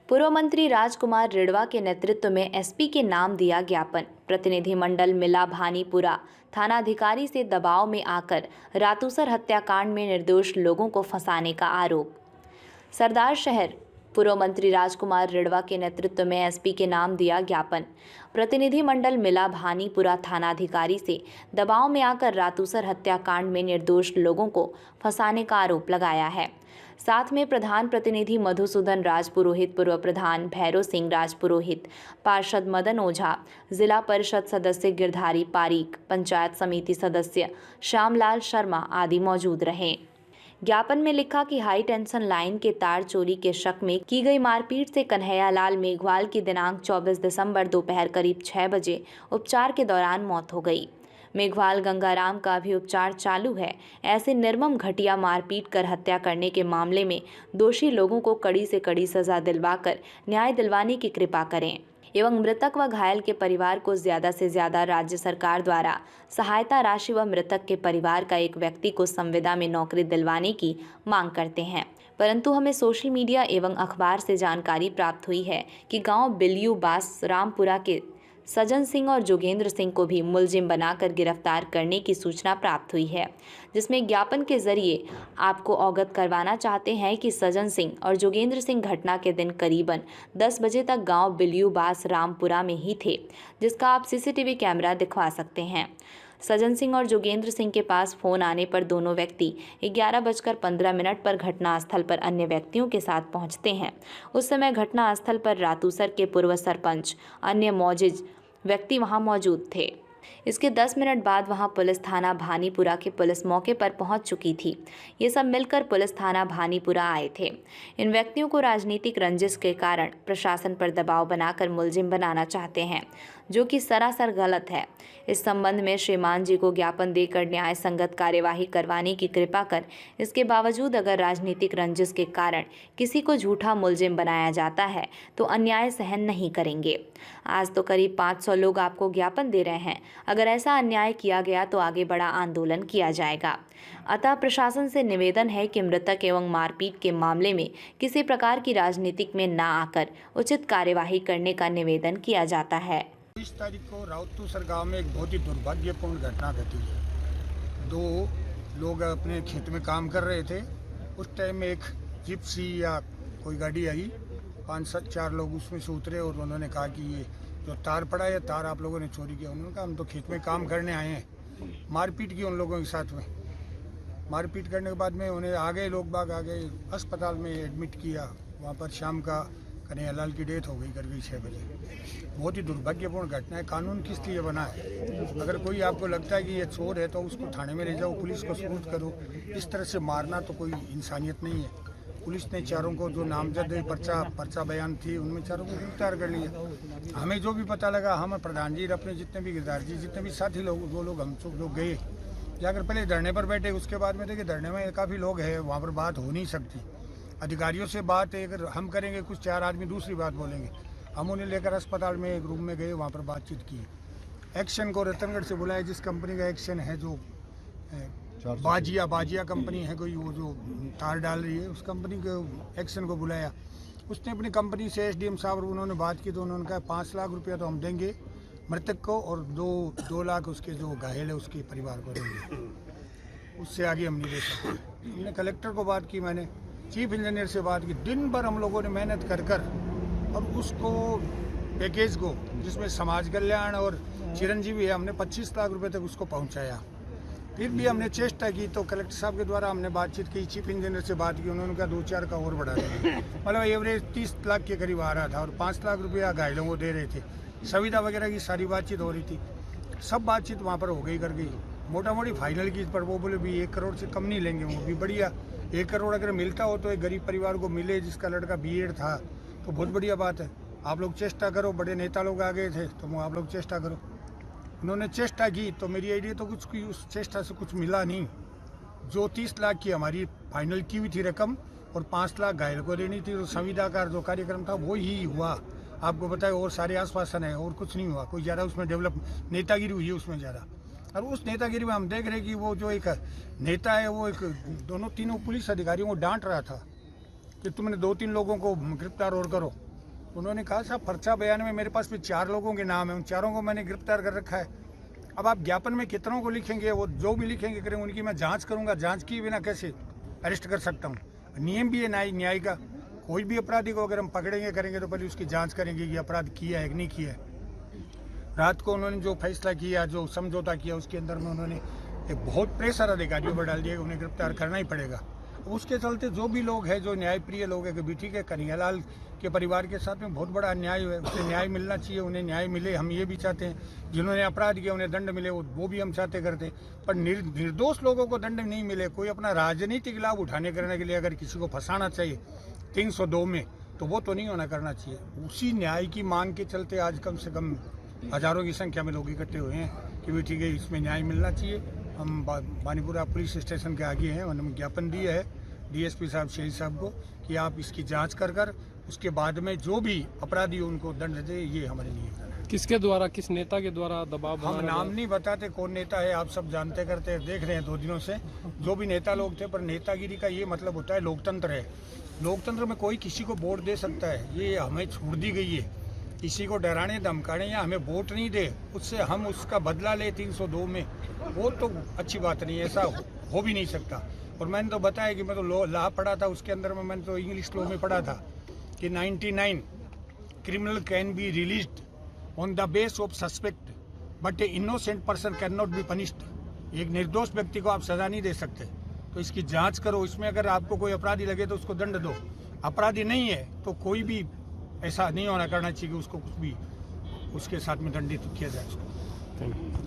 पूर्व मंत्री राजकुमार रिड़वा के नेतृत्व में एसपी के नाम दिया ज्ञापन। प्रतिनिधिमंडल मिला भानीपुरा। थानाधिकारी से दबाव में आकर रातूसर हत्याकांड में निर्दोष लोगों को फंसाने का आरोप। सरदार शहर। पूर्व मंत्री राजकुमार रिड़वा के नेतृत्व में एसपी के नाम दिया ज्ञापन। प्रतिनिधिमंडल मिला भानीपुरा थानाधिकारी से दबाव में आकर रातूसर हत्याकांड में निर्दोष लोगों को फंसाने का आरोप लगाया है। साथ में प्रधान प्रतिनिधि मधुसूदन राजपुरोहित, पूर्व प्रधान भैरव सिंह राजपुरोहित, पार्षद मदन ओझा, जिला परिषद सदस्य गिरधारी पारीक, पंचायत समिति सदस्य श्यामलाल शर्मा आदि मौजूद रहे। ज्ञापन में लिखा कि हाई टेंशन लाइन के तार चोरी के शक में की गई मारपीट से कन्हैयालाल मेघवाल की दिनांक 24 दिसंबर दोपहर करीब 6 बजे उपचार के दौरान मौत हो गई। मेघवाल गंगाराम का भी उपचार चालू है। ऐसे निर्मम घटिया मारपीट कर हत्या करने के मामले में दोषी लोगों को कड़ी से कड़ी सजा दिलवाकर न्याय दिलवाने की कृपा करें एवं मृतक व घायल के परिवार को ज्यादा से ज्यादा राज्य सरकार द्वारा सहायता राशि व मृतक के परिवार का एक व्यक्ति को संविदा में नौकरी दिलवाने की मांग करते हैं। परंतु हमें सोशल मीडिया एवं अखबार से जानकारी प्राप्त हुई है कि गांव बिलियू बास रामपुरा के सजन सिंह और जोगेंद्र सिंह को भी मुलजिम बनाकर गिरफ्तार करने की सूचना प्राप्त हुई है, जिसमें ज्ञापन के जरिए आपको अवगत करवाना चाहते हैं कि सजन सिंह और जोगेंद्र सिंह घटना के दिन करीबन 10 बजे तक गांव बिलियू बास रामपुरा में ही थे, जिसका आप सीसीटीवी कैमरा दिखवा सकते हैं। सजन सिंह और जोगेंद्र सिंह के पास फोन आने पर दोनों व्यक्ति 11:15 पर घटनास्थल पर अन्य व्यक्तियों के साथ पहुंचते हैं। उस समय घटनास्थल पर रातूसर के पूर्व सरपंच अन्य मौजूद व्यक्ति वहां मौजूद थे। इसके 10 मिनट बाद वहां पुलिस थाना भानीपुरा के पुलिस मौके पर पहुंच चुकी थी। ये सब मिलकर पुलिस थाना भानीपुरा आए थे। इन व्यक्तियों को राजनीतिक रंजिश के कारण प्रशासन पर दबाव बनाकर मुलजिम बनाना चाहते हैं, जो कि सरासर गलत है। इस संबंध में श्रीमान जी को ज्ञापन देकर न्याय संगत कार्यवाही करवाने की कृपा कर, इसके बावजूद अगर राजनीतिक रंजिश के कारण किसी को झूठा मुलजिम बनाया जाता है तो अन्याय सहन नहीं करेंगे। आज तो करीब 500 लोग आपको ज्ञापन दे रहे हैं। अगर ऐसा अन्याय किया गया तो आगे बड़ा आंदोलन किया जाएगा। अतः प्रशासन से निवेदन है कि मृतक एवं मारपीट के मामले में किसी प्रकार की राजनीतिक में ना आकर उचित कार्यवाही करने का निवेदन किया जाता है। 20 तारीख को राउतूसर गांव में एक बहुत ही दुर्भाग्यपूर्ण घटना घटी है। 2 लोग अपने खेत में काम कर रहे थे। उस टाइम में एक जिप्सी या कोई गाड़ी आई, 5-4 लोग उसमें से उतरे और उन्होंने कहा कि ये जो तार पड़ा है तार आप लोगों ने चोरी किया। उन्होंने कहा हम तो खेत में काम करने आए हैं। मारपीट की उन लोगों के साथ में। मारपीट करने के बाद में उन्हें आगे लोग बाग आ गए, अस्पताल में एडमिट किया। वहाँ पर शाम का कन्हैयालाल की डेथ हो गई कर गई 6 बजे। बहुत ही दुर्भाग्यपूर्ण घटना है। कानून किस लिए बना है? अगर कोई आपको लगता है कि ये चोर है तो उसको थाने में ले जाओ, पुलिस को सबूत करो। इस तरह से मारना तो कोई इंसानियत नहीं है। पुलिस ने चारों को जो नामजद पर्चा बयान थी उनमें चारों को गिरफ्तार कर लिया। हमें जो भी पता लगा, हम प्रधान जी अपने जितने भी गिरदार जी जितने भी साथी लोग वो लोग हम सब लोग गए जाकर पहले धरने पर बैठे। उसके बाद में देखिए धरने में काफ़ी लोग हैं, वहाँ पर बात हो नहीं सकती। अधिकारियों से बात अगर हम करेंगे कुछ 4 आदमी दूसरी बात बोलेंगे। हम उन्हें लेकर अस्पताल में एक रूम में गए, वहाँ पर बातचीत की। एक्शन को रतनगढ़ से बुलाया, जिस कंपनी का एक्शन है जो बाजिया कंपनी है कोई, वो जो तार डाल रही है, उस कंपनी के एक्शन को बुलाया। उसने अपनी कंपनी से एसडीएम साहब उन्होंने बात की तो उन्होंने कहा 5 लाख रुपया तो हम देंगे मृतक को और 2 लाख उसके जो घायल है उसके परिवार को देंगे। उससे आगे हम नहीं दे सकते। हमने कलेक्टर को बात की, मैंने चीफ इंजीनियर से बात की। दिन भर हम लोगों ने मेहनत कर और उसको पैकेज को जिसमें समाज कल्याण और चिरंजीवी है, हमने 25 लाख रुपए तक उसको पहुंचाया। फिर भी हमने चेष्टा की तो कलेक्टर साहब के द्वारा हमने बातचीत की, चीफ इंजीनियर से बात की। उन्होंने कहा 2-4 का और बढ़ा देंगे। मतलब एवरेज 30 लाख के करीब आ रहा था और 5 लाख रुपया घायलों को दे रहे थे। सुविधा वगैरह की सारी बातचीत हो रही थी। सब बातचीत वहाँ पर हो गई कर गई। मोटा मोटी फाइनल की पर वो बोले भी 1 करोड़ से कम नहीं लेंगे। वो भी बढ़िया, 1 करोड़ अगर मिलता हो तो एक गरीब परिवार को मिले जिसका लड़का बीएड था तो बहुत बढ़िया बात है। आप लोग चेष्टा करो, बड़े नेता लोग आ गए थे तो आप लोग चेष्टा करो। उन्होंने चेष्टा की तो मेरी आइडिया तो कुछ की उस चेष्टा से कुछ मिला नहीं। जो 30 लाख की हमारी फाइनल की हुई थी रकम और 5 लाख घायल को देनी थी, तो संविदा जो कार्यक्रम था वो ही हुआ। आपको बताए और सारे आश्वासन है और कुछ नहीं हुआ। कोई ज़्यादा उसमें डेवलप नेतागिरी हुई है उसमें ज़्यादा। और उस नेतागिरी में हम देख रहे हैं कि वो जो एक नेता है वो एक 2-3 पुलिस अधिकारियों को डांट रहा था कि तुमने 2-3 लोगों को गिरफ्तार और करो। उन्होंने कहा साहब पर्चा बयान में मेरे पास भी 4 लोगों के नाम है, उन चारों को मैंने गिरफ्तार कर रखा है। अब आप ज्ञापन में कितनों को लिखेंगे, वो जो भी लिखेंगे करें, उनकी मैं जांच करूंगा। जांच किए बिना कैसे अरेस्ट कर सकता हूँ? नियम भी है न्याय का। कोई भी अपराधी को अगर हम पकड़ेंगे करेंगे तो पहले उसकी जांच करेंगे कि अपराध किया है कि नहीं किया है। रात को उन्होंने जो फैसला किया, जो समझौता किया, उसके अंदर में उन्होंने एक बहुत प्रेशर अधिकारियों पर डाल दिया कि उन्हें गिरफ्तार करना ही पड़ेगा। उसके चलते जो भी लोग हैं, जो न्यायप्रिय लोग हैं, कि बेटी के कन्हैयालाल के परिवार के साथ में बहुत बड़ा अन्याय है, उसे न्याय मिलना चाहिए, उन्हें न्याय मिले। हम ये भी चाहते हैं जिन्होंने अपराध किया उन्हें दंड मिले, वो भी हम चाहते करते। पर निर्दोष लोगों को दंड नहीं मिले। कोई अपना राजनीतिक लाभ उठाने करने के लिए अगर किसी को फंसाना चाहिए 302 में, तो वो तो नहीं होना करना चाहिए। उसी न्याय की मांग के चलते आज कम से कम हजारों की संख्या में लोग इकट्ठे हुए हैं कि बेटी के इसमें न्याय मिलना चाहिए। हम बानीपुरा पुलिस स्टेशन के आगे हैं, उन्होंने ज्ञापन दिया है डीएसपी साहब, शहीद साहब को कि आप इसकी जांच कर उसके बाद में जो भी अपराधी उनको दंड दे, ये हमारे लिए। किसके द्वारा, किस नेता के द्वारा दबाव हम नाम नहीं बताते कौन नेता है, आप सब जानते करते देख रहे हैं 2 दिनों से जो भी नेता लोग थे। पर नेतागिरी का ये मतलब होता है लोकतंत्र है। लोकतंत्र में कोई किसी को वोट दे सकता है, ये हमें छूट दी गई है। किसी को डराने धमकाने या हमें वोट नहीं दे, उससे हम उसका बदला ले 302 में, वो तो अच्छी बात नहीं है, ऐसा हो भी नहीं सकता। और मैंने तो बताया कि मैं तो लॉ पढ़ा था, उसके अंदर में मैंने तो इंग्लिश लॉ में पढ़ा था कि 99 criminal can be released on the base of suspect but A innocent person can not be punished. एक निर्दोष व्यक्ति को आप सजा नहीं दे सकते, तो इसकी जांच करो। इसमें अगर आपको कोई अपराधी लगे तो उसको दंड दो। अपराधी नहीं है तो कोई भी ऐसा नहीं होना करना चाहिए कि उसको कुछ भी उसके साथ में दंडित किया जाए उसको।